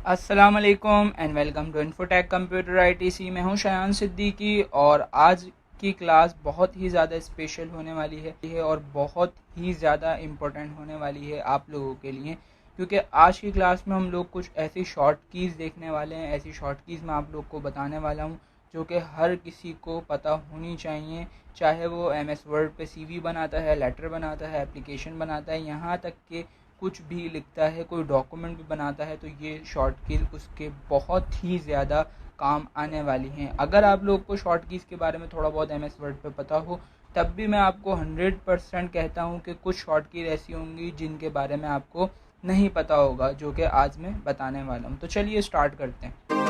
अस्सलाम वालेकुम and welcome to Infotech computer ITC. मैं हूं शायान सिद्दीकी और आज की क्लास बहुत ही ज़्यादा स्पेशल होने वाली है और बहुत ही ज़्यादा इम्पोर्टेंट होने वाली है आप लोगों के लिए, क्योंकि आज की क्लास में हम लोग कुछ ऐसी शॉर्ट कीज़ देखने वाले हैं। ऐसी शॉर्ट कीज़ मैं आप लोग को बताने वाला हूं जो कि हर किसी को पता होनी चाहिए, चाहे वो MS वर्ड पे CV बनाता है, लेटर बनाता है, एप्लीकेशन बनाता है, यहाँ तक कि कुछ भी लिखता है, कोई डॉक्यूमेंट भी बनाता है, तो ये शॉर्ट कीज़ उसके बहुत ही ज़्यादा काम आने वाली हैं। अगर आप लोग को शॉर्ट कीज़ के बारे में थोड़ा बहुत MS वर्ड पे पता हो, तब भी मैं आपको 100% कहता हूँ कि कुछ शॉर्ट कीज़ ऐसी होंगी जिनके बारे में आपको नहीं पता होगा, जो कि आज मैं बताने वाला हूँ। तो चलिए स्टार्ट करते हैं।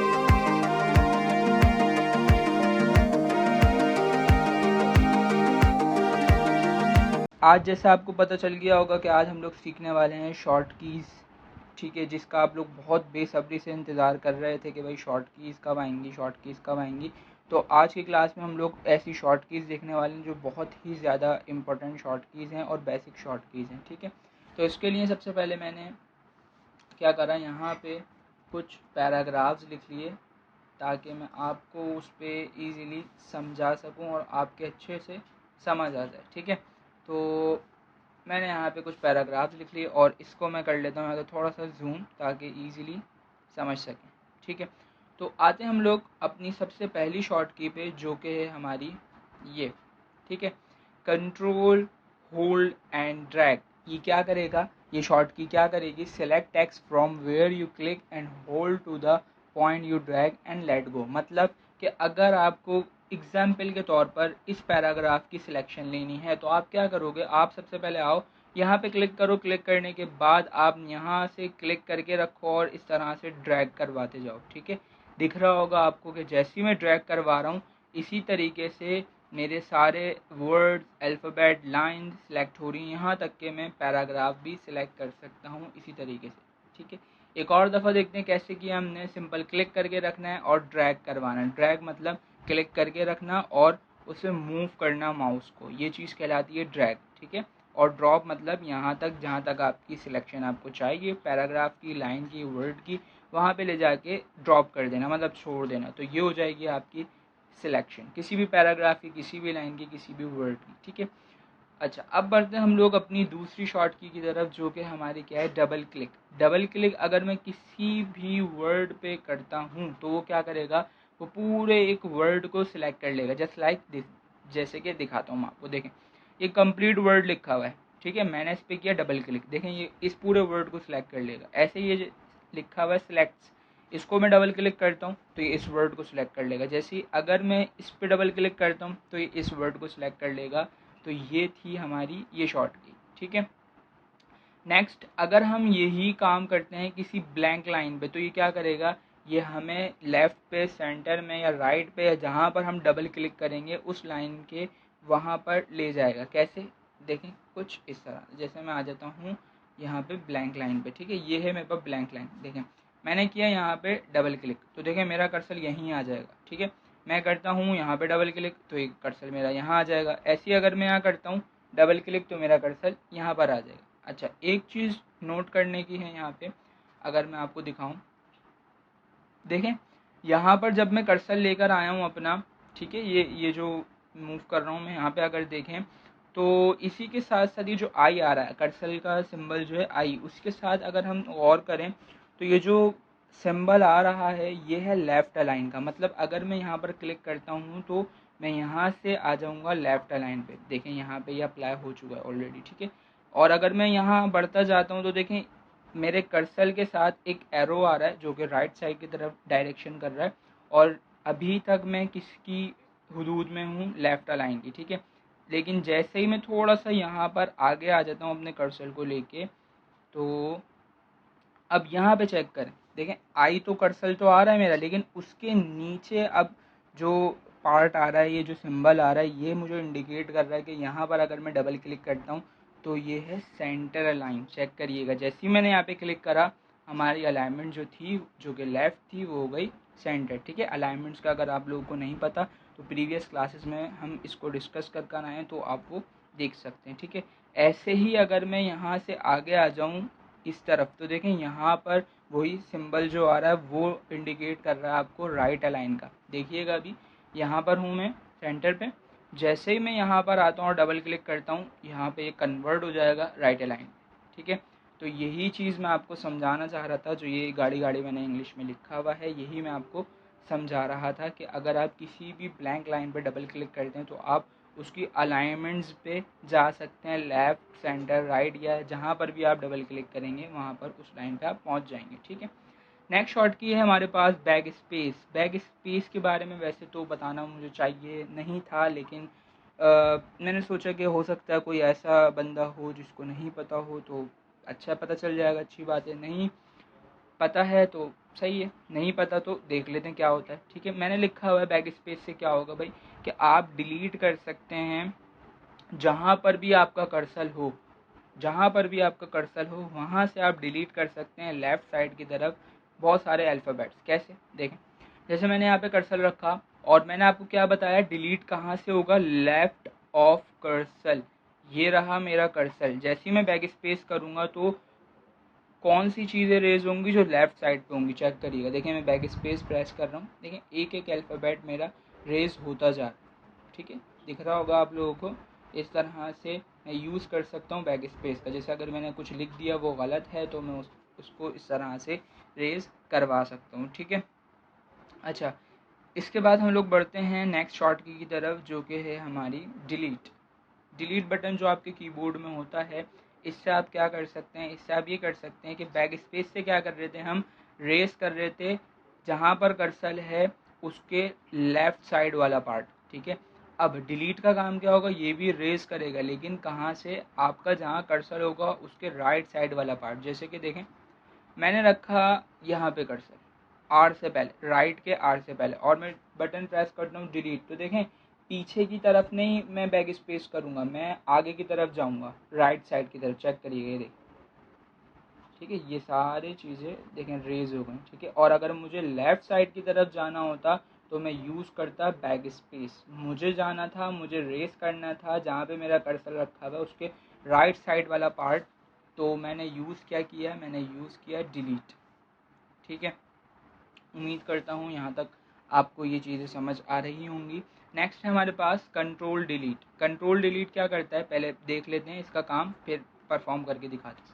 आज जैसे आपको पता चल गया होगा कि आज हम लोग सीखने वाले हैं शॉर्ट कीज़, ठीक है, जिसका आप लोग बहुत बेसब्री से इंतज़ार कर रहे थे कि भाई शॉर्ट कीज़ कब आएंगी, शॉर्ट कीज़ कब आएंगी। तो आज की क्लास में हम लोग ऐसी शॉर्ट कीज़ देखने वाले हैं जो बहुत ही ज़्यादा इंपॉर्टेंट शॉर्ट कीज़ हैं और बेसिक शॉर्ट कीज़ हैं, ठीक है। तो इसके लिए सबसे पहले मैंने क्या करा, यहाँ पे कुछ पैराग्राफ्स लिख लिए ताकि मैं आपको उस पर ईज़िली समझा सकूँ और आपके अच्छे से समझ आ जाए, ठीक है। तो मैंने यहाँ पे कुछ पैराग्राफ्स लिख लिए और इसको मैं कर लेता हूँ यहाँ तो थोड़ा सा जूम, ताकि ईज़िली समझ सकें, ठीक है। तो आते हैं हम लोग अपनी सबसे पहली शॉर्ट की पे, जो कि है हमारी ये, ठीक है, कंट्रोल होल्ड एंड ड्रैग। ये क्या करेगा, ये शॉर्ट की क्या करेगी, select text from where you click and hold to the point you drag and let go. मतलब कि अगर आपको एग्जाम्पल के तौर पर इस पैराग्राफ की सिलेक्शन लेनी है तो आप क्या करोगे, आप सबसे पहले आओ यहाँ पे क्लिक करो, क्लिक करने के बाद आप यहाँ से क्लिक करके रखो और इस तरह से ड्रैग करवाते जाओ, ठीक है। दिख रहा होगा आपको कि जैसे ही मैं ड्रैग करवा रहा हूँ इसी तरीके से मेरे सारे वर्ड्स, अल्फ़ाबेट, लाइन सेलेक्ट हो रही हैं, यहाँ तक कि मैं पैराग्राफ भी सिलेक्ट कर सकता हूँ इसी तरीके से, ठीक है। एक और दफ़ा देखते हैं कैसे किया हमने। सिंपल क्लिक करके रखना है और ड्रैग करवाना है। ड्रैग मतलब क्लिक करके रखना और उसे मूव करना माउस को, ये चीज़ कहलाती है ड्रैग, ठीक है। और ड्रॉप मतलब यहाँ तक जहाँ तक आपकी सिलेक्शन आपको चाहिए, पैराग्राफ की, लाइन की, वर्ड की, वहाँ पे ले जाके ड्रॉप कर देना, मतलब छोड़ देना। तो ये हो जाएगी आपकी सिलेक्शन किसी भी पैराग्राफ की, किसी भी लाइन की, किसी भी वर्ड की, ठीक है। अच्छा, अब बढ़ते हैं हम लोग अपनी दूसरी शॉर्ट की तरफ, जो कि हमारी क्या है, डबल क्लिक। डबल क्लिक अगर मैं किसी भी वर्ड पे करता हूँ तो वो क्या करेगा, वो पूरे एक वर्ड को सिलेक्ट कर लेगा, जस्ट लाइक दिस। जैसे कि दिखाता हूँ मैं आपको, देखें ये कंप्लीट वर्ड लिखा हुआ है, ठीक है, मैंने इस पर किया डबल क्लिक, देखें ये इस पूरे वर्ड को सिलेक्ट कर लेगा। ऐसे ये लिखा हुआ है सिलेक्ट्स, इसको मैं डबल क्लिक करता हूँ तो ये इस वर्ड को सिलेक्ट कर लेगा। जैसे ही अगर मैं इस पर डबल क्लिक करता हूँ तो ये इस वर्ड को सिलेक्ट कर लेगा। तो ये थी हमारी ये शॉर्ट की, ठीक है। नेक्स्ट, अगर हम यही काम करते हैं किसी ब्लैंक लाइन पे तो ये क्या करेगा, ये हमें लेफ़्ट पे, सेंटर में या राइट पे या जहाँ पर हम डबल क्लिक करेंगे उस लाइन के वहाँ पर ले जाएगा। कैसे, देखें कुछ इस तरह। जैसे मैं आ जाता हूँ यहाँ पे ब्लैंक लाइन पे, ठीक है, ये है मेरे पास ब्लैंक लाइन। देखें मैंने किया यहाँ पे डबल क्लिक तो देखें मेरा कर्सर यहीं आ जाएगा, ठीक है। मैं करता हूँ यहाँ पे डबल क्लिक तो ये कर्सर मेरा यहाँ आ जाएगा। ऐसे ही अगर मैं यहाँ करता हूँ डबल क्लिक तो मेरा कर्सर यहाँ पर आ जाएगा। अच्छा, एक चीज़ नोट करने की है यहाँ पे, अगर मैं आपको दिखाऊं, देखें यहाँ पर जब मैं कर्सर लेकर आया हूँ अपना, ठीक है, ये जो मूव कर रहा हूँ मैं यहाँ पे, अगर देखें तो इसी के साथ साथ ये जो आई आ रहा है, कर्सर का सिंबल जो है आई, उसके साथ अगर हम और करें तो ये जो सिंबल आ रहा है ये है लेफ़्ट अलाइन का। मतलब अगर मैं यहाँ पर क्लिक करता हूँ तो मैं यहाँ से आ जाऊँगा लेफ़्ट अलाइन पे। देखें यहाँ पे ये अप्लाई हो चुका है ऑलरेडी, ठीक है। और अगर मैं यहाँ बढ़ता जाता हूँ तो देखें मेरे कर्सर के साथ एक एरो आ रहा है जो कि राइट साइड की तरफ डायरेक्शन कर रहा है, और अभी तक मैं किसकी हुदूद में हूँ, लेफ़्ट अलाइन की, ठीक है। लेकिन जैसे ही मैं थोड़ा सा यहाँ पर आगे आ जाता हूँ अपने कर्सर को लेके, तो अब यहाँ पे चेक करें, देखें आई तो कर्सर तो आ रहा है मेरा, लेकिन उसके नीचे अब जो पार्ट आ रहा है, ये जो सिंबल आ रहा है, ये मुझे इंडिकेट कर रहा है कि यहाँ पर अगर मैं डबल क्लिक करता हूँ तो ये है सेंटर अलाइन। चेक करिएगा, जैसे ही मैंने यहाँ पे क्लिक करा हमारी अलाइनमेंट जो थी, जो कि लेफ़्ट थी, वो हो गई सेंटर, ठीक है। अलाइनमेंट्स का अगर आप लोगों को नहीं पता तो प्रीवियस क्लासेस में हम इसको डिस्कस कर आए हैं, तो आप वो देख सकते हैं, ठीक है। ऐसे ही अगर मैं यहाँ से आगे आ जाऊँ इस तरफ तो देखें यहाँ पर वही सिंबल जो आ रहा है वो इंडिकेट कर रहा है आपको राइट अलाइन का। देखिएगा अभी यहाँ पर हूँ मैं सेंटर पे, जैसे ही मैं यहाँ पर आता हूँ और डबल क्लिक करता हूँ, यहाँ पे ये कन्वर्ट हो जाएगा राइट अलाइन। ठीक है, तो यही चीज़ मैं आपको समझाना चाह रहा था, जो ये गाड़ी गाड़ी मैंने इंग्लिश में लिखा हुआ है, यही मैं आपको समझा रहा था कि अगर आप किसी भी ब्लैंक लाइन पर डबल क्लिक करते हैं तो आप उसकी अलाइनमेंट्स पे जा सकते हैं, लेफ़्ट, सेंटर, राइट, या जहाँ पर भी आप डबल क्लिक करेंगे वहाँ पर उस लाइन पे आप पहुँच जाएंगे। ठीक है, नेक्स्ट शॉर्ट की है हमारे पास बैक स्पेस। बैक स्पेस के बारे में वैसे तो बताना मुझे चाहिए नहीं था, लेकिन मैंने सोचा कि हो सकता है कोई ऐसा बंदा हो जिसको नहीं पता हो, तो अच्छा पता चल जाएगा, अच्छी बात है। नहीं पता है तो सही है, नहीं पता तो देख लेते हैं क्या होता है। ठीक है, मैंने लिखा हुआ है बैक स्पेस से क्या होगा भाई, कि आप डिलीट कर सकते हैं जहाँ पर भी आपका कर्सर हो, जहाँ पर भी आपका कर्सर हो वहाँ से आप डिलीट कर सकते हैं लेफ़्ट साइड की तरफ बहुत सारे अल्फ़ाबेट्स। कैसे देखें, जैसे मैंने यहाँ पे कर्सर रखा और मैंने आपको क्या बताया, डिलीट कहाँ से होगा, लेफ़्ट ऑफ कर्सर। ये रहा मेरा कर्सर, जैसे ही मैं बैक स्पेस करूँगा तो कौन सी चीज़ें रेज होंगी, जो लेफ़्ट साइड पे होंगी। चेक करिएगा, देखिए मैं बैक स्पेस प्रेस कर रहा हूँ, देखिए एक एक अल्फ़ाबेट मेरा रेज होता जा रहा है। ठीक है, दिख रहा होगा आप लोगों को। इस तरह से मैं यूज़ कर सकता हूँ बैक स्पेस का। जैसे अगर मैंने कुछ लिख दिया वो गलत है तो मैं उसको इस तरह से रेज करवा सकता हूँ। ठीक है, अच्छा, इसके बाद हम लोग बढ़ते हैं नेक्स्ट शॉर्ट की तरफ, जो कि है हमारी डिलीट। डिलीट बटन जो आपके कीबोर्ड में होता है, इससे आप क्या कर सकते हैं, इससे आप ये कर सकते हैं कि बैक स्पेस से क्या कर रहे थे, हम रेस कर रहे थे जहाँ पर कर्सर है उसके लेफ़्ट साइड वाला पार्ट। ठीक है, अब डिलीट का काम क्या होगा, ये भी रेस करेगा, लेकिन कहाँ से, आपका जहाँ कर्सर होगा उसके राइट साइड वाला पार्ट। जैसे कि देखें मैंने रखा यहाँ पे कर्सर, आर से पहले, राइट के आर से पहले, और मैं बटन प्रेस करता हूँ डिलीट, तो देखें पीछे की तरफ नहीं मैं बैक स्पेस करूँगा, मैं आगे की तरफ जाऊँगा, राइट साइड की तरफ। चेक करिएगा, ये देखिए। ठीक है, ये सारी चीज़ें देखें रेज हो गई। ठीक है, और अगर मुझे लेफ़्ट साइड की तरफ जाना होता तो मैं यूज़ करता बैक स्पेस। मुझे जाना था, मुझे रेस करना था जहाँ पे मेरा कर्सर रखा हुआ उसके राइट साइड वाला पार्ट, तो मैंने यूज़ क्या किया, मैंने यूज़ किया डिलीट। ठीक है, उम्मीद करता हूँ यहाँ तक आपको ये चीज़ें समझ आ रही होंगी। नेक्स्ट है हमारे पास कंट्रोल डिलीट। कंट्रोल डिलीट क्या करता है, पहले देख लेते हैं इसका काम, फिर परफॉर्म करके दिखाते हैं।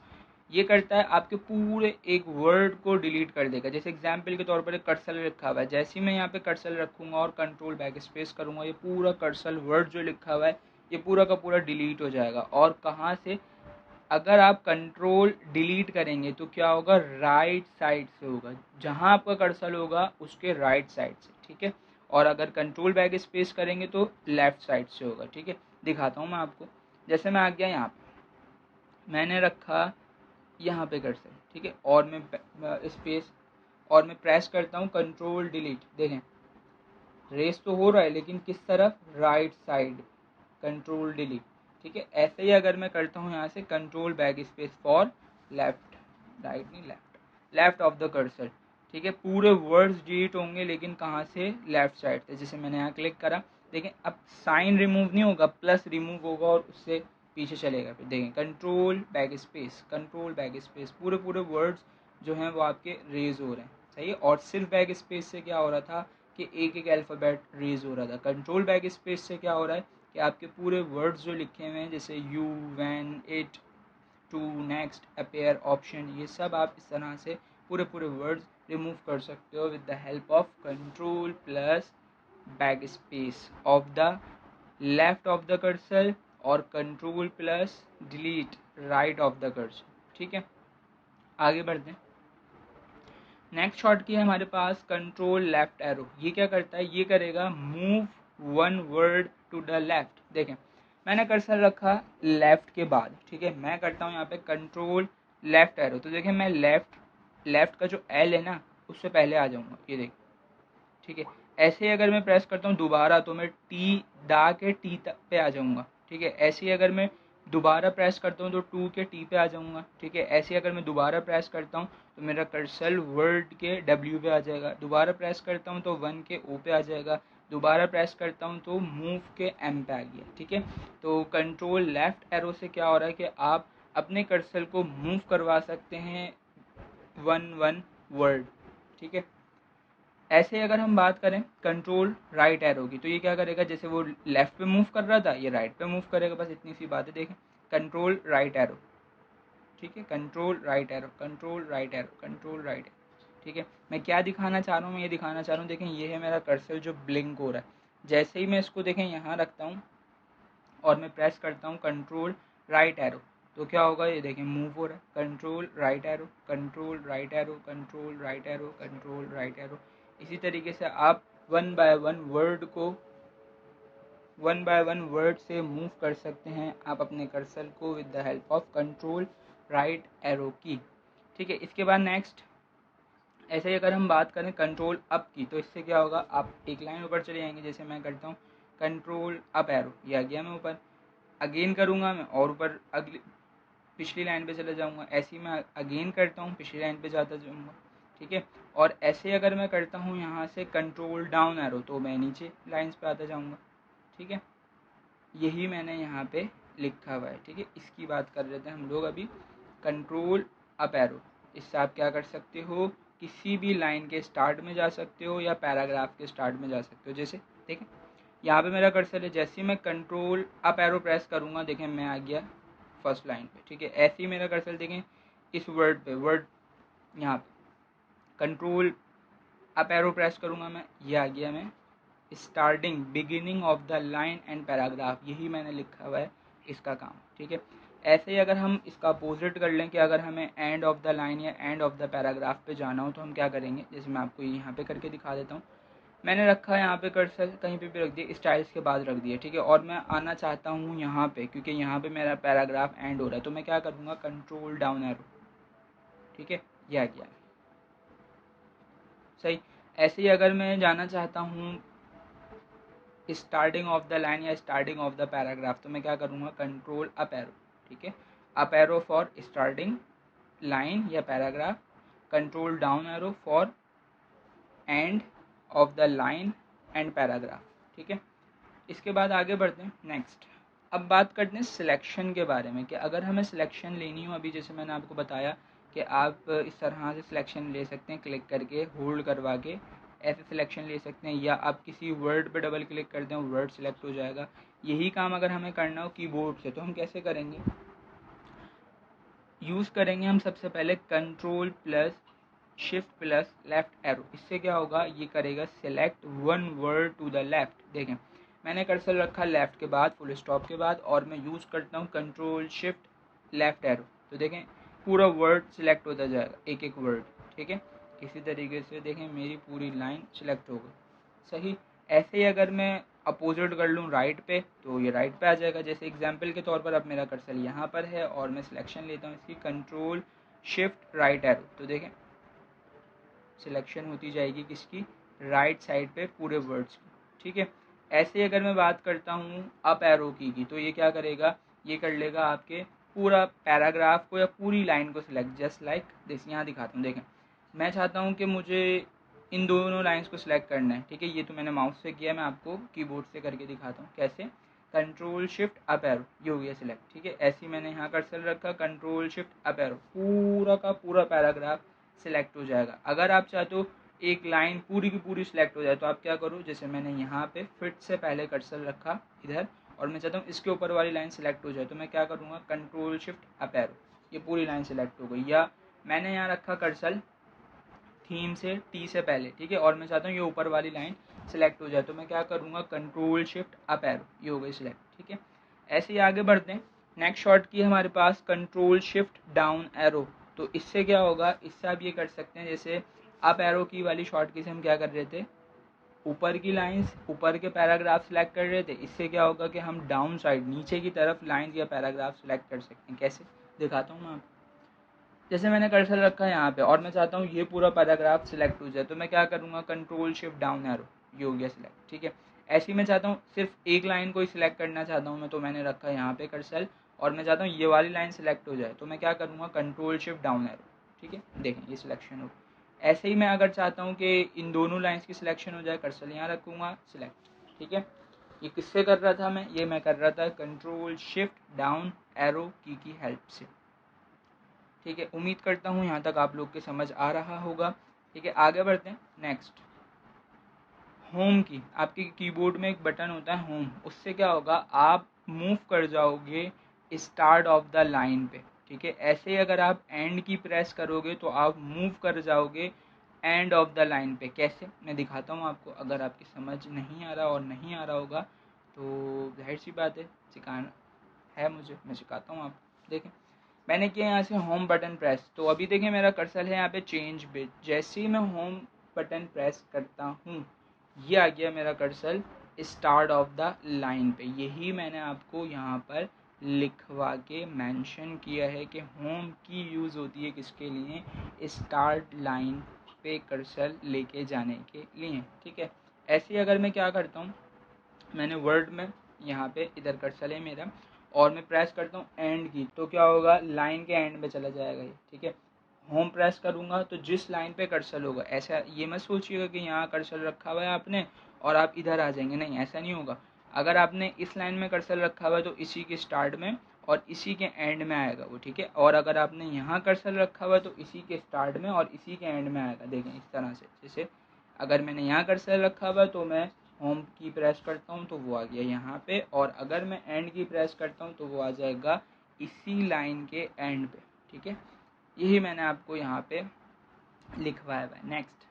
ये करता है आपके पूरे एक वर्ड को डिलीट कर देगा। जैसे एग्जाम्पल के तौर पर एक कर्सर लिखा हुआ है, जैसे ही मैं यहाँ पे कर्सर रखूँगा और कंट्रोल बैक स्पेस करूँगा, ये पूरा कर्सर वर्ड जो लिखा हुआ है ये पूरा का पूरा डिलीट हो जाएगा। और कहाँ से, अगर आप कंट्रोल डिलीट करेंगे तो क्या होगा, राइट साइड से होगा, जहां आपका कर्सर होगा उसके राइट साइड से। ठीक है, और अगर कंट्रोल बैक स्पेस करेंगे तो लेफ्ट साइड से होगा। ठीक है, दिखाता हूँ मैं आपको। जैसे मैं आ गया यहाँ पे, मैंने रखा यहाँ पे कर्सर। ठीक है, और मैं स्पेस और मैं प्रेस करता हूँ कंट्रोल डिलीट, देखें रेस तो हो रहा है लेकिन किस तरफ, राइट साइड, कंट्रोल डिलीट। ठीक है, ऐसे ही अगर मैं करता हूँ यहाँ से control back space for left, right नहीं left, left of the cursor. ठीक है, पूरे वर्ड्स डिलीट होंगे लेकिन कहाँ से, लेफ्ट साइड से। जैसे मैंने यहाँ क्लिक करा, देखें अब साइन रिमूव नहीं होगा, प्लस रिमूव होगा और उससे पीछे चलेगा। फिर देखें control back space, control back space, पूरे पूरे वर्ड्स जो हैं वो आपके रेज हो रहे हैं। सही है, और सिर्फ बैक स्पेस से क्या हो रहा था कि एक एक अल्फ़ाबेट रेज हो रहा था। कंट्रोल बैक स्पेस से क्या हो रहा है कि आपके पूरे वर्ड्स जो लिखे हुए हैं, जैसे you, when, it, to, next, appear, option, ये सब आप इस तरह से पूरे पूरे वर्ड्स रिमूव कर सकते हो with the help of control plus back space of the left of the cursor और control plus delete right of the cursor. ठीक है, आगे बढ़ते हैं। नेक्स्ट शॉर्ट की है हमारे पास कंट्रोल लेफ्ट एरो। ये क्या करता है, ये करेगा move one word to the left. देखें मैंने कर्सर रखा लेफ्ट के बाद, ठीक है, मैं करता हूँ यहाँ पे कंट्रोल लेफ्ट एरो, तो देखें मैं लेफ्ट का जो एल है ना उससे पहले आ जाऊँगा, ये देख। ठीक है, ऐसे ही अगर मैं प्रेस करता हूँ दोबारा तो मैं टी दा के टी तक पे आ जाऊँगा। ठीक है, ऐसे ही अगर मैं दोबारा प्रेस करता हूँ तो टू के टी पे आ जाऊँगा। ठीक है, ऐसे ही अगर मैं दोबारा प्रेस करता हूँ तो मेरा कर्सर वर्ड के डब्ल्यू पे आ जाएगा, दोबारा प्रेस करता हूँ तो वन के ओ पे आ जाएगा, दोबारा प्रेस करता हूँ तो मूव के एम पे आ गया। ठीक है, तो कंट्रोल लेफ्ट एरो से क्या हो रहा है कि आप अपने कर्सर को मूव करवा सकते हैं वन वर्ड, ठीक है। ऐसे अगर हम बात करें कंट्रोल राइट एरो की, तो ये क्या करेगा, जैसे वो लेफ्ट पे मूव कर रहा था ये राइट पे मूव करेगा, बस इतनी सी बात है। देखें कंट्रोल राइट एरो, ठीक है, control right arrow, control right arrow, control right arrow, ठीक है। मैं क्या दिखाना चाह रहा हूँ, मैं ये दिखाना चाह रहा हूँ, देखें ये है मेरा कर्सर जो ब्लिंक हो रहा है। जैसे ही मैं इसको देखें यहाँ रखता हूँ और मैं प्रेस करता हूँ कंट्रोल राइट एरो, तो क्या होगा, ये देखें मूव हो रहा है। Control right arrow, control right arrow, control right arrow, control right arrow. इसी तरीके से आप वन बाय वन वर्ड से मूव कर सकते हैं आप अपने कर्सर को with the help of control right arrow की, ठीक है। इसके बाद नेक्स्ट, ऐसे ही अगर हम बात करें कंट्रोल अप की, तो इससे क्या होगा, आप एक लाइन ऊपर चले जाएंगे। जैसे मैं करता हूँ कंट्रोल अप एरो, ये आ गया मैं ऊपर, अगेन करूँगा मैं और ऊपर अगली पिछली लाइन पे चले जाऊँगा। ऐसे ही मैं अगेन करता हूँ, पिछली लाइन पे जाता जाऊँगा, ठीक है। और ऐसे अगर मैं करता हूँ यहाँ से कंट्रोल डाउन एरो, तो मैं नीचे लाइन्स पे आता जाऊँगा, ठीक है। यही मैंने यहाँ पे लिखा हुआ है, ठीक है। इसकी बात कर रहे थे हम लोग अभी, कंट्रोल अप एरो। इससे आप क्या कर सकते हो, किसी भी लाइन के स्टार्ट में जा सकते हो या पैराग्राफ के स्टार्ट में जा सकते हो। जैसे देखें यहाँ पे मेरा कर्सर है, जैसे ही मैं कंट्रोल अप एरो प्रेस करूँगा, देखें मैं आ गया फर्स्ट लाइन पे, ठीक है। ऐसे ही मेरा कर्सर देखें इस वर्ड पे, वर्ड यहाँ पे कंट्रोल अप एरो प्रेस करूँगा मैं, ये आ गया मैं starting beginning of the line and paragraph. यही मैंने लिखा हुआ है इसका काम, ठीक है। ऐसे ही अगर हम इसका अपोजिट कर लें कि अगर हमें एंड ऑफ द लाइन या एंड ऑफ द पैराग्राफ पे जाना हो, तो हम क्या करेंगे, जैसे मैं आपको यहाँ पे करके दिखा देता हूँ। मैंने रखा है यहाँ पे कर्सर, कहीं पे भी रख दिया, स्टाइल्स के बाद रख दिया, ठीक है। और मैं आना चाहता हूँ यहाँ पे, क्योंकि यहाँ पे मेरा पैराग्राफ एंड हो रहा है, तो मैं क्या करूँगा, कंट्रोल डाउन एरो, ठीक है, ये आ गया सही। ऐसे ही अगर मैं जाना चाहता हूँ स्टार्टिंग ऑफ द लाइन या स्टार्टिंग ऑफ द पैराग्राफ, तो मैं क्या करूँगा, कंट्रोल अप एरो, ठीक है, up arrow for starting line या paragraph, control down arrow for end of the line and paragraph, ठीक है। इसके बाद आगे बढ़ते हैं नेक्स्ट। अब बात करते हैं सिलेक्शन के बारे में कि अगर हमें सिलेक्शन लेनी हो, अभी जैसे मैंने आपको बताया कि आप इस तरह से सिलेक्शन ले सकते हैं, क्लिक करके होल्ड करवा के ऐसे सिलेक्शन ले सकते हैं, या आप किसी वर्ड पे डबल क्लिक कर दें वर्ड सिलेक्ट हो जाएगा। यही काम अगर हमें करना हो कीबोर्ड से, तो हम कैसे करेंगे, यूज़ करेंगे हम सबसे पहले control plus shift plus left arrow. इससे क्या होगा, ये करेगा select one word to the left. देखें मैंने कर्सर रखा लेफ्ट के बाद, फुल स्टॉप के बाद, और मैं यूज़ करता हूँ कंट्रोल शिफ्ट लेफ्ट एरो, तो देखें पूरा वर्ड सिलेक्ट होता जाएगा, एक एक वर्ड, ठीक है। इसी तरीके से देखें मेरी पूरी लाइन सिलेक्ट हो गई, सही। ऐसे ही अगर मैं अपोजिट कर लूँ राइट पे, तो ये राइट पे आ जाएगा। जैसे एग्जांपल के तौर पर अब मेरा कर्सर यहाँ पर है और मैं सिलेक्शन लेता हूँ इसकी कंट्रोल शिफ्ट राइट एरो, तो देखें सिलेक्शन होती जाएगी किसकी, राइट साइड पे पूरे वर्ड्स की, ठीक है। ऐसे ही अगर मैं बात करता हूँ अप एरो की, तो ये क्या करेगा, ये कर लेगा आपके पूरा पैराग्राफ को या पूरी लाइन को सिलेक्ट, जस्ट लाइक दिस। यहाँ दिखाता हूँ, देखें मैं चाहता हूँ कि मुझे इन दोनों लाइंस को सिलेक्ट करना है, ठीक है। ये तो मैंने माउस से किया, मैं आपको कीबोर्ड से करके दिखाता हूँ कैसे, कंट्रोल शिफ्ट अप एरो, ये हो गया सिलेक्ट, ठीक है। ऐसे ही मैंने यहाँ कर्सर रखा, कंट्रोल शिफ्ट अप एरो, पूरा का पूरा पैराग्राफ सिलेक्ट हो जाएगा। अगर आप चाहते हो एक लाइन पूरी की पूरी सिलेक्ट हो जाए, तो आप क्या करो, जैसे मैंने यहाँ पे फिट से पहले कर्सर रखा इधर, और मैं चाहता हूँ इसके ऊपर वाली लाइन सिलेक्ट हो जाए, तो मैं क्या करूँगा, कंट्रोल शिफ्ट अप एरो, ये पूरी लाइन सिलेक्ट हो गई। या मैंने यहाँ रखा कर्सर थीम से टी से पहले, ठीक है, और मैं चाहता हूँ ये ऊपर वाली लाइन सिलेक्ट हो जाए, तो मैं क्या करूँगा, कंट्रोल शिफ्ट अप एरो, ये हो गई सिलेक्ट, ठीक है। ऐसे ही आगे बढ़ते हैं। नेक्स्ट शॉर्ट की हमारे पास कंट्रोल शिफ्ट डाउन एरो, तो इससे क्या होगा, इससे आप ये कर सकते हैं, जैसे अप एरो की वाली शॉर्ट की से हम क्या कर रहे थे, ऊपर की लाइंस ऊपर के पैराग्राफ सेलेक्ट कर रहे थे। इससे क्या होगा कि हम डाउन साइड नीचे की तरफ लाइंस या पैराग्राफ सेलेक्ट कर सकते हैं। कैसे दिखाता हूँ मैं आपको। जैसे मैंने कर्सर रखा है यहाँ पे और मैं चाहता हूँ ये पूरा पैराग्राफ सिलेक्ट हो जाए, तो मैं क्या करूँगा, कंट्रोल शिफ्ट डाउन एरो, ये हो गया सिलेक्ट, ठीक है। ऐसे ही मैं चाहता हूँ सिर्फ एक लाइन को ही सिलेक्ट करना चाहता हूँ मैं, तो मैंने रखा है यहाँ पे कर्सर, और मैं चाहता हूँ ये वाली लाइन सिलेक्ट हो जाए, तो मैं क्या करूँगा, कंट्रोल शिफ्ट डाउन एरो, ठीक है। देखें ये सिलेक्शन हो। ऐसे ही मैं अगर चाहता हूँ कि इन दोनों लाइन्स की सिलेक्शन हो जाए, कर्सर यहाँ रखूँगा सिलेक्ट, ठीक है। ये किससे कर रहा था मैं, ये मैं कर रहा था कंट्रोल शिफ्ट डाउन एरो की हेल्प से। ठीक है, उम्मीद करता हूँ यहाँ तक आप लोग के समझ आ रहा होगा। ठीक है, आगे बढ़ते हैं। नेक्स्ट, होम की, आपके कीबोर्ड में एक बटन होता है होम, उससे क्या होगा, आप मूव कर जाओगे स्टार्ट ऑफ द लाइन पे। ठीक है, ऐसे ही अगर आप एंड की प्रेस करोगे तो आप मूव कर जाओगे एंड ऑफ द लाइन पे। कैसे, मैं दिखाता हूँ आपको। अगर आपकी समझ नहीं आ रहा और नहीं आ रहा होगा तो जाहिर सी बात है, सिखाना है मुझे, मैं सिखाता हूँ आपको। देखें, मैंने किया यहाँ से होम बटन प्रेस, तो अभी देखें मेरा कर्सर है यहाँ पे चेंज पेज। जैसे ही मैं होम बटन प्रेस करता हूँ, ये आ गया मेरा cursor start of the line पे। यही मैंने आपको यहाँ पर लिखवा के मेंशन किया है कि होम की यूज़ होती है किसके लिए, स्टार्ट लाइन पे कर्सर लेके जाने के लिए। ठीक है, ऐसे ही अगर मैं क्या करता हूँ, मैंने वर्ड में यहाँ पे इधर कर्सर है मेरा और मैं प्रेस करता हूँ एंड की, तो क्या होगा, लाइन के एंड में चला जाएगा ये। ठीक है, होम प्रेस करूँगा तो जिस लाइन पे कर्सर होगा, ऐसा ये मत सोचिएगा कि यहाँ कर्सर रखा हुआ है आपने और आप इधर आ जाएंगे, नहीं, ऐसा नहीं होगा। अगर आपने इस लाइन में कर्सर रखा हुआ है तो इसी के स्टार्ट में और इसी के एंड में आएगा वो। ठीक है, और अगर आपने यहाँ कर्सर रखा हुआ है तो इसी के स्टार्ट में और इसी के एंड में आएगा। देखें इस तरह से, जैसे अगर मैंने यहाँ कर्सर रखा हुआ है तो मैं होम की प्रेस करता हूँ तो वो आ गया यहाँ पे, और अगर मैं एंड की प्रेस करता हूँ तो वो आ जाएगा इसी लाइन के एंड पे। ठीक है, यही मैंने आपको यहाँ पे लिखवाया हुआ है। नेक्स्ट,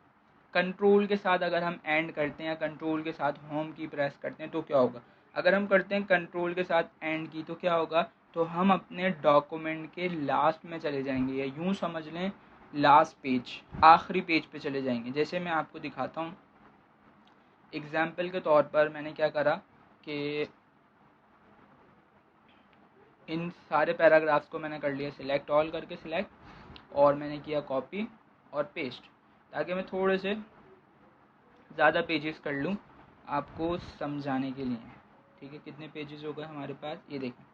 कंट्रोल के साथ अगर हम एंड करते हैं या कंट्रोल के साथ होम की प्रेस करते हैं तो क्या होगा, अगर हम करते हैं कंट्रोल के साथ एंड की तो क्या होगा, तो हम अपने डॉक्यूमेंट के लास्ट में चले जाएंगे, या यूँ समझ लें लास्ट पेज, आखिरी पेज पे चले जाएंगे। जैसे मैं आपको दिखाता हूँ एग्जाम्पल के तौर पर, मैंने क्या करा कि इन सारे पैराग्राफ्स को मैंने कर लिया सिलेक्ट ऑल करके, सिलेक्ट, और मैंने किया कॉपी और पेस्ट, ताकि मैं थोड़े से ज़्यादा पेजेस कर लूँ आपको समझाने के लिए। ठीक है, कितने पेजेस हो गए हमारे पास, ये देखें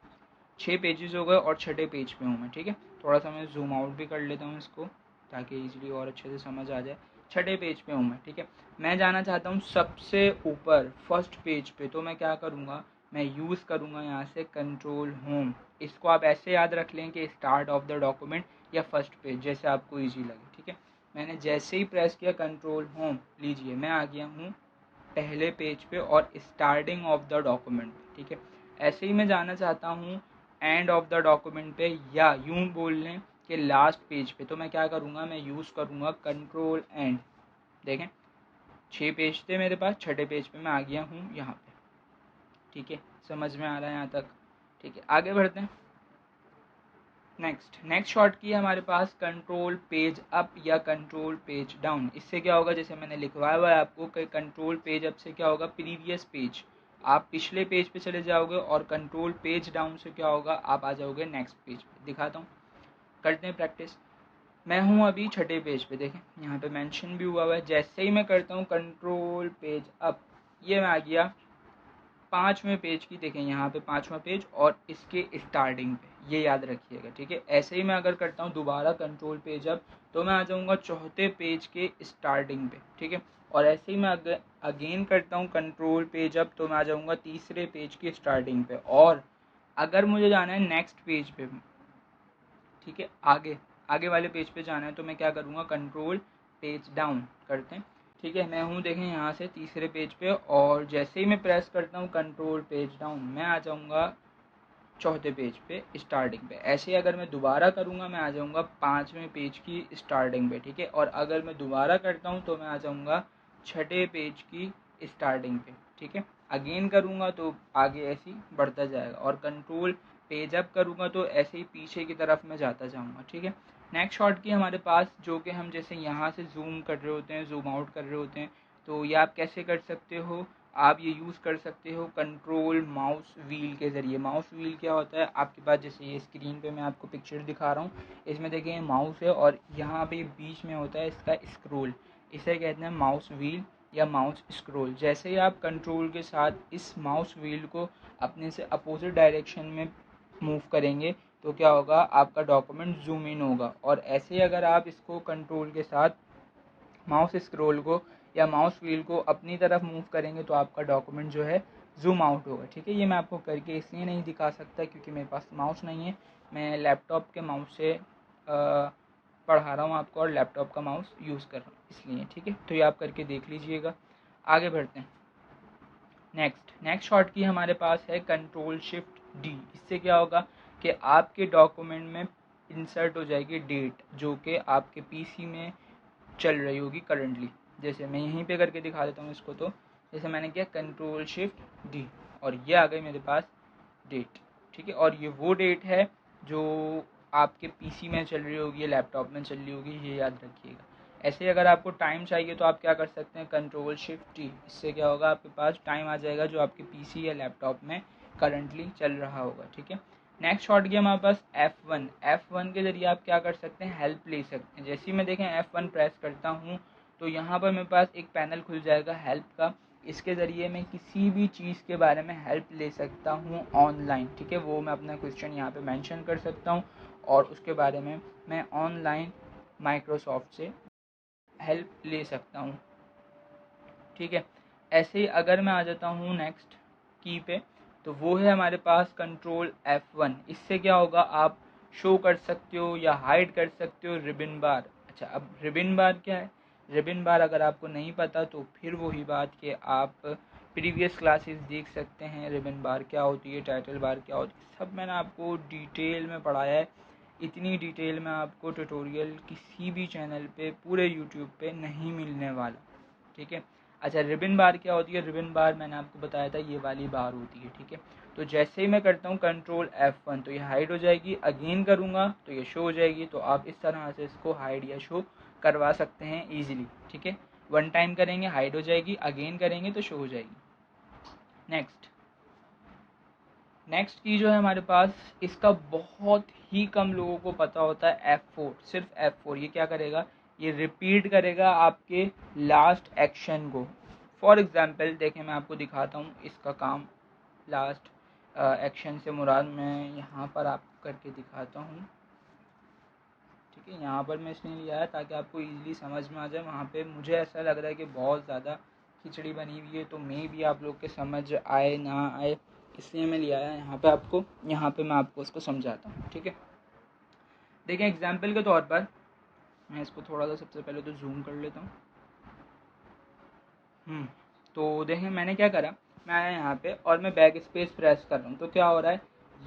6 पेजेस हो गए और छठे पेज पे हूँ मैं। ठीक है, थोड़ा सा मैं जूम आउट भी कर लेता हूँ इसको ताकि इजीली और अच्छे से समझ आ जाए। छठे पेज पे हूँ मैं। ठीक है, मैं जाना चाहता हूँ सबसे ऊपर फर्स्ट पेज पे, तो मैं क्या करूँगा, मैं यूज़ करूँगा यहाँ से कंट्रोल होम। इसको आप ऐसे याद रख लें कि स्टार्ट ऑफ द डॉक्यूमेंट या फर्स्ट पेज, जैसे आपको ईजी लगे। ठीक है, मैंने जैसे ही प्रेस किया कंट्रोल होम, लीजिए मैं आ गया हूँ पहले पेज पे और स्टार्टिंग ऑफ द डॉक्यूमेंट। ठीक है, ऐसे ही मैं जाना चाहता हूँ एंड ऑफ द डॉक्यूमेंट पे, या यूँ बोल लें कि लास्ट पेज पे, तो मैं क्या करूँगा, मैं यूज़ करूँगा कंट्रोल एंड। देखें 6 पेज थे मेरे पास, छठे पेज पे मैं आ गया हूँ यहाँ पे। ठीक है, समझ में आ रहा है यहाँ तक। ठीक है, आगे बढ़ते हैं। नेक्स्ट शॉर्ट की है हमारे पास कंट्रोल पेज अप या कंट्रोल पेज डाउन। इससे क्या होगा, जैसे मैंने लिखवाया हुआ है आपको कि कंट्रोल पेज अप से क्या होगा, प्रीवियस पेज, आप पिछले पेज पे चले जाओगे, और कंट्रोल पेज डाउन से क्या होगा, आप आ जाओगे नेक्स्ट पेज पे। दिखाता हूँ, करते हैं प्रैक्टिस। मैं हूँ अभी छठे पेज पे, देखें यहाँ पे मेंशन भी हुआ हुआ है। जैसे ही मैं करता हूँ कंट्रोल पेज अप, ये मैं आ गया 5वें पेज की। देखें यहाँ पे 5वां पेज और इसके स्टार्टिंग पे, ये याद रखिएगा। ठीक है, ऐसे ही मैं अगर करता हूँ दोबारा कंट्रोल पेज अप, तो मैं आ जाऊँगा चौथे पेज के स्टार्टिंग पे। ठीक है, और ऐसे ही मैं अगेन करता हूँ कंट्रोल पेज अप, तो मैं आ जाऊँगा तीसरे पेज की स्टार्टिंग पे। और अगर मुझे जाना है नेक्स्ट पेज पे, ठीक है, आगे वाले पेज पे जाना है, तो मैं क्या करूँगा, कंट्रोल पेज डाउन करते हैं। ठीक है, मैं हूँ देखें यहाँ से तीसरे पेज पे, और जैसे ही मैं प्रेस करता हूँ कंट्रोल पेज डाउन, मैं आ जाऊँगा चौथे पेज पे स्टार्टिंग पे। ऐसे ही अगर मैं दोबारा करूँगा, मैं आ जाऊँगा 5वें पेज की स्टार्टिंग पे। ठीक है, और अगर मैं दोबारा करता हूँ तो मैं आ जाऊँगा छठे पेज की स्टार्टिंग पे। ठीक है, अगेन करूँगा तो आगे ऐसे ही बढ़ता जाएगा, और कंट्रोल पेज अप करूँगा तो ऐसे ही पीछे की तरफ मैं जाता जाऊँगा। ठीक है, नेक्स्ट शॉर्ट की हमारे पास, जो कि हम जैसे यहाँ से जूम कर रहे होते हैं, जूम आउट कर रहे होते हैं, तो ये आप कैसे कर सकते हो, आप ये यूज़ कर सकते हो कंट्रोल माउस व्हील के ज़रिए। माउस व्हील क्या होता है, आपके पास जैसे ये स्क्रीन पे मैं आपको पिक्चर दिखा रहा हूँ, इसमें देखिए माउस है और यहाँ पे बीच में होता है इसका स्क्रोल, इसे कहते हैं माउस व्हील या माउस स्क्रोल। जैसे ही आप कंट्रोल के साथ इस माउस व्हील को अपने से अपोजिट डायरेक्शन में मूव करेंगे तो क्या होगा, आपका डॉक्यूमेंट जूम इन होगा। और ऐसे ही अगर आप इसको कंट्रोल के साथ माउस स्क्रॉल को या माउस व्हील को अपनी तरफ मूव करेंगे तो आपका डॉक्यूमेंट जो है जूम आउट होगा। ठीक है, ये मैं आपको करके इसलिए नहीं दिखा सकता क्योंकि मेरे पास माउस नहीं है, मैं लैपटॉप के माउस से पढ़ा रहा हूँ आपको और लैपटॉप का माउस यूज़ कर रहा हूँ इसलिए, ठीक है। तो ये आप करके देख लीजिएगा। आगे बढ़ते हैं। नेक्स्ट शॉर्ट की हमारे पास है कंट्रोल शिफ्ट डी। इससे क्या होगा कि आपके डॉक्यूमेंट में इंसर्ट हो जाएगी डेट जो कि आपके पीसी में चल रही होगी करंटली। जैसे मैं यहीं पे करके दिखा देता हूँ इसको। तो जैसे मैंने किया कंट्रोल शिफ्ट डी और ये आ गई मेरे पास डेट, ठीक है। और ये वो डेट है जो आपके पीसी में चल रही होगी या लैपटॉप में चल रही होगी, ये याद रखिएगा। ऐसे ही अगर आपको टाइम चाहिए तो आप क्या कर सकते हैं, कंट्रोल शिफ्ट टी। इससे क्या होगा, आपके पास टाइम आ जाएगा जो आपके पीसी या लैपटॉप में करंटली चल रहा होगा, ठीक है। नेक्स्ट शॉर्ट की हमारे पास F1 के ज़रिए आप क्या कर सकते हैं, हेल्प ले सकते हैं। जैसे ही मैं देखें F1 प्रेस करता हूँ तो यहाँ पर मेरे पास एक पैनल खुल जाएगा हेल्प का। इसके ज़रिए मैं किसी भी चीज़ के बारे में हेल्प ले सकता हूँ ऑनलाइन, ठीक है। वो मैं अपना क्वेश्चन यहाँ पे मेंशन कर सकता हूँ और उसके बारे में मैं ऑनलाइन माइक्रोसॉफ्ट से हेल्प ले सकता हूँ, ठीक है। ऐसे ही अगर मैं आ जाता हूँ नेक्स्ट की पे, तो वो है हमारे पास कंट्रोल F1। इससे क्या होगा, आप शो कर सकते हो या हाइड कर सकते हो रिबन बार। अच्छा, अब रिबन बार क्या है, रिबन बार अगर आपको नहीं पता तो फिर वही बात कि आप प्रीवियस क्लासेस देख सकते हैं। रिबन बार क्या होती है, टाइटल बार क्या होती है, सब मैंने आपको डिटेल में पढ़ाया है। इतनी डिटेल में आपको ट्यूटोरियल किसी भी चैनल पे, पूरे यूट्यूब पे नहीं मिलने वाला, ठीक है। अच्छा, रिबन बार क्या होती है, रिबन बार मैंने आपको बताया था ये वाली बार होती है, ठीक है। तो जैसे ही मैं करता हूँ कंट्रोल F1 तो ये हाइड हो जाएगी, अगेन करूँगा तो ये शो हो जाएगी। तो आप इस तरह से इसको हाइड या शो करवा सकते हैं ईजिली, ठीक है। वन टाइम करेंगे हाइड हो जाएगी, अगेन करेंगे तो शो हो जाएगी। नेक्स्ट की जो है हमारे पास, इसका बहुत ही कम लोगों को पता होता है F4, सिर्फ F4। ये क्या करेगा, ये रिपीट करेगा आपके लास्ट एक्शन को। फॉर एग्जांपल देखें, मैं आपको दिखाता हूँ इसका काम। लास्ट एक्शन से मुराद मैं यहाँ पर आपको करके दिखाता हूँ, ठीक है। यहाँ पर मैं इसलिए लिया है ताकि आपको ईजिली समझ में आ जाए। वहाँ पे मुझे ऐसा लग रहा है कि बहुत ज़्यादा खिचड़ी बनी हुई है, तो मे भी आप लोग के समझ आए ना आए, इसलिए मैं लिया है यहाँ पे आपको। यहाँ पे मैं आपको इसको समझाता हूँ, ठीक है। देखें एग्जाम्पल के तौर पर मैं इसको थोड़ा सा सबसे पहले तो जूम कर लेता हूँ। तो देखें मैंने क्या करा, मैं आया यहाँ पे और मैं बैक स्पेस प्रेस कर रहा हूँ। तो क्या हो रहा है,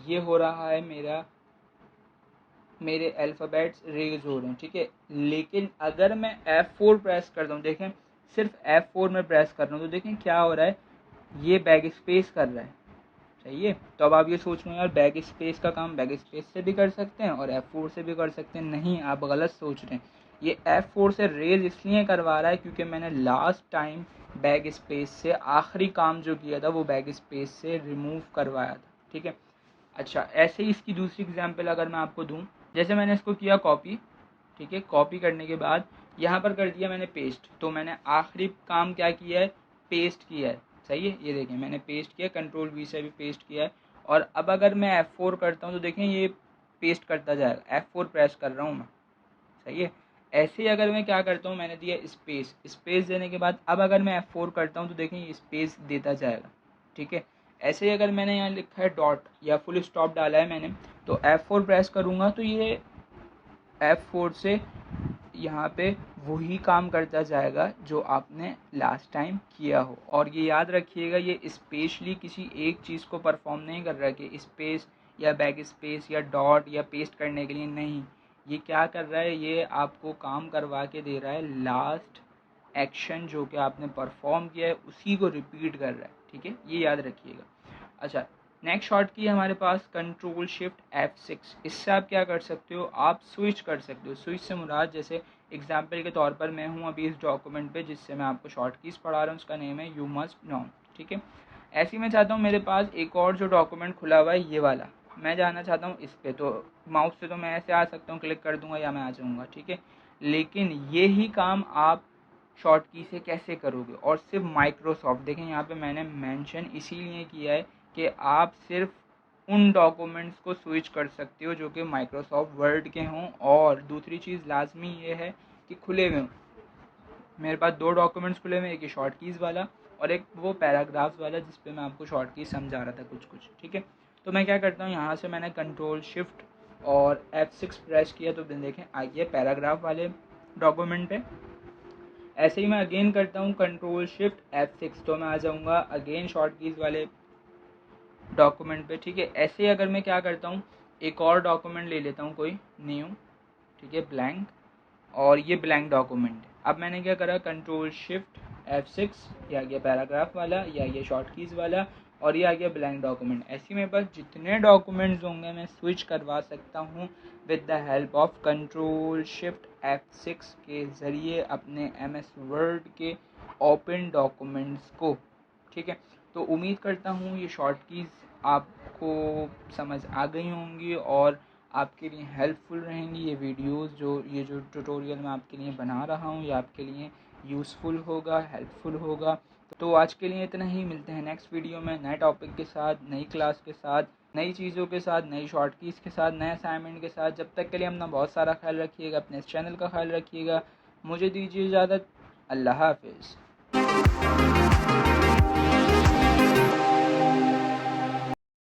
ये हो रहा है मेरे अल्फ़ाबेट्स रेज हो रहे हैं, ठीक है। लेकिन अगर मैं F4 प्रेस करता हूँ, देखें सिर्फ F4 में प्रेस कर रहा हूँ, तो देखें क्या हो रहा है, ये बैक स्पेस कर रहा है, सही है। तो अब आप ये सोच रहे हो यार बैक स्पेस का काम बैक स्पेस से भी कर सकते हैं और F4 से भी कर सकते हैं। नहीं, आप गलत सोच रहे हैं। ये F4 से रेज इसलिए करवा रहा है क्योंकि मैंने लास्ट टाइम बैक स्पेस से आखिरी काम जो किया था वो बैक स्पेस से रिमूव करवाया था, ठीक है। अच्छा, ऐसे ही इसकी दूसरी एग्जांपल अगर मैं आपको दूं, जैसे मैंने इसको किया कॉपी, ठीक है। कॉपी करने के बाद यहाँ पर कर दिया मैंने पेस्ट। तो मैंने आखिरी काम क्या किया है, पेस्ट किया है, सही है। ये देखें मैंने पेस्ट किया, कंट्रोल V से भी पेस्ट किया है। और अब अगर मैं F4 करता हूँ तो देखें ये पेस्ट करता जाएगा, F4 प्रेस कर रहा हूँ मैं, सही है। ऐसे ही अगर मैं क्या करता हूँ, मैंने दिया स्पेस देने के बाद अब अगर मैं F4 करता हूँ तो देखें ये स्पेस देता जाएगा, ठीक है। ऐसे ही अगर मैंने यहाँ लिखा है डॉट या फुल स्टॉप डाला है मैंने, तो F4 प्रेस करूँगा तो ये F4 से यहाँ पे वही काम करता जाएगा जो आपने लास्ट टाइम किया हो। और ये याद रखिएगा, ये स्पेशली किसी एक चीज़ को परफॉर्म नहीं कर रहा है कि स्पेस या बैक स्पेस या डॉट या पेस्ट करने के लिए, नहीं। ये क्या कर रहा है, ये आपको काम करवा के दे रहा है, लास्ट एक्शन जो कि आपने परफॉर्म किया है उसी को रिपीट कर रहा है, ठीक है। ये याद रखिएगा। अच्छा, नेक्स्ट शॉर्ट की हमारे पास कंट्रोल शिफ्ट F6। इससे आप क्या कर सकते हो, आप स्विच कर सकते हो। स्विच से मुराद, जैसे एग्जाम्पल के तौर पर मैं हूँ अभी इस डॉक्यूमेंट पे जिससे मैं आपको शॉर्ट कीज़ पढ़ा रहा हूँ, उसका नेम है यू मस्ट नो, ठीक है। ऐसे ही मैं चाहता हूँ मेरे पास एक और जो डॉक्यूमेंट खुला हुआ है ये वाला, मैं जाना चाहता हूँ इस पर। तो माउस से तो मैं ऐसे आ सकता हूँ, क्लिक कर दूंगा या मैं आ जाऊँगा, ठीक है। लेकिन ये ही काम आप शॉर्ट की से कैसे करोगे, और सिर्फ माइक्रोसॉफ्ट, देखें यहाँ पे मैंने मेंशन इसीलिए किया है कि आप सिर्फ उन डॉक्यूमेंट्स को स्विच कर सकते हो जो कि माइक्रोसॉफ्ट वर्ड के हों। और दूसरी चीज़ लाजमी ये है कि खुले हुए हों। मेरे पास दो डॉक्यूमेंट्स खुले हुए, एक ये शॉर्ट कीज़ वाला और एक वो पैराग्राफ्स वाला जिस पे मैं आपको शॉर्ट कीज़ समझा रहा था कुछ, ठीक है। तो मैं क्या करता हूँ, यहाँ से मैंने कंट्रोल शिफ्ट और F6 प्रेस किया तो देखें आ गया पैराग्राफ वाले डॉक्यूमेंट पे। ऐसे ही मैं अगेन करता हूँ कंट्रोल शिफ्ट F6 तो मैं आ जाऊँगा अगेन शॉर्ट कीज़ वाले डॉक्यूमेंट पे। ठीक है, ऐसे ही अगर मैं क्या करता हूँ एक और डॉक्यूमेंट ले लेता हूँ कोई न्यू, ठीक है, ब्लैंक, और ये ब्लैंक डॉक्यूमेंट है। अब मैंने क्या करा कंट्रोल शिफ्ट F6, ये आ गया पैराग्राफ वाला, या ये शॉर्ट कीज़ वाला, और ये आ गया ब्लैंक डॉक्यूमेंट। ऐसे मेरे पास जितने डॉक्यूमेंट्स होंगे मैं स्विच करवा सकता हूँ with the help of control shift F6 के ज़रिए अपने MS वर्ड के ओपन डॉक्यूमेंट्स को। ठीक है, तो उम्मीद करता हूँ ये शॉर्ट कीज़ आपको समझ आ गई होंगी और आपके लिए हेल्पफुल रहेंगी। ये वीडियोस ये जो ट्यूटोरियल मैं आपके लिए बना रहा हूँ ये आपके लिए यूज़फुल होगा, हेल्पफुल होगा। तो आज के लिए इतना ही, मिलते हैं नेक्स्ट वीडियो में नए टॉपिक के साथ, नई क्लास के साथ, नई चीज़ों के साथ, नई शॉर्ट कीज़ के साथ, नए असाइनमेंट के साथ। जब तक के लिए अपना बहुत सारा ख्याल रखिएगा, अपने इस चैनल का ख्याल रखिएगा। मुझे दीजिए इजाज़त। अल्लाह हाफिज़।